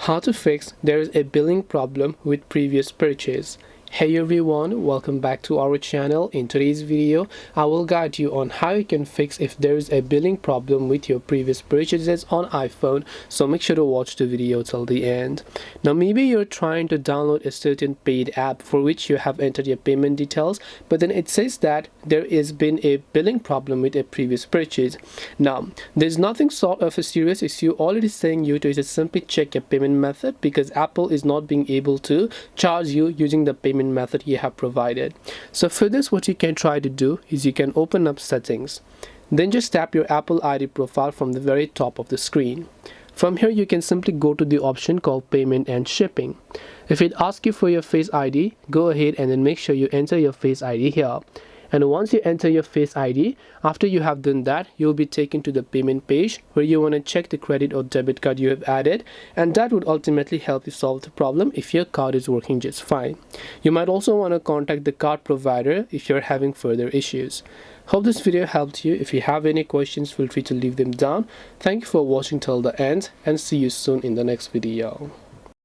How to fix there is a billing problem with previous purchase. Hey everyone, welcome back to our channel. In today's video, I will guide you on how you can fix if there is a billing problem with your previous purchases on iPhone, so make sure to watch the video till the end. Now maybe you're trying to download a certain paid app for which you have entered your payment details, but then it says that there has been a billing problem with a previous purchase. Now, there's nothing sort of a serious issue. All it is saying you to is to simply check your payment method because Apple is not being able to charge you using the payment method you have provided. So for this, what you can try to do is you can open up settings, then just tap your Apple ID profile from the very top of the screen. From here you can simply go to the option called payment and shipping. If it asks you for your Face ID, go ahead and then make sure you enter your Face ID here. And once you enter your Face ID, after you have done that, you'll be taken to the payment page where you want to check the credit or debit card you have added, and that would ultimately help you solve the problem if your card is working just fine. You might also want to contact the card provider if you're having further issues. Hope this video helped you. If you have any questions, feel free to leave them down. Thank you for watching till the end and see you soon in the next video.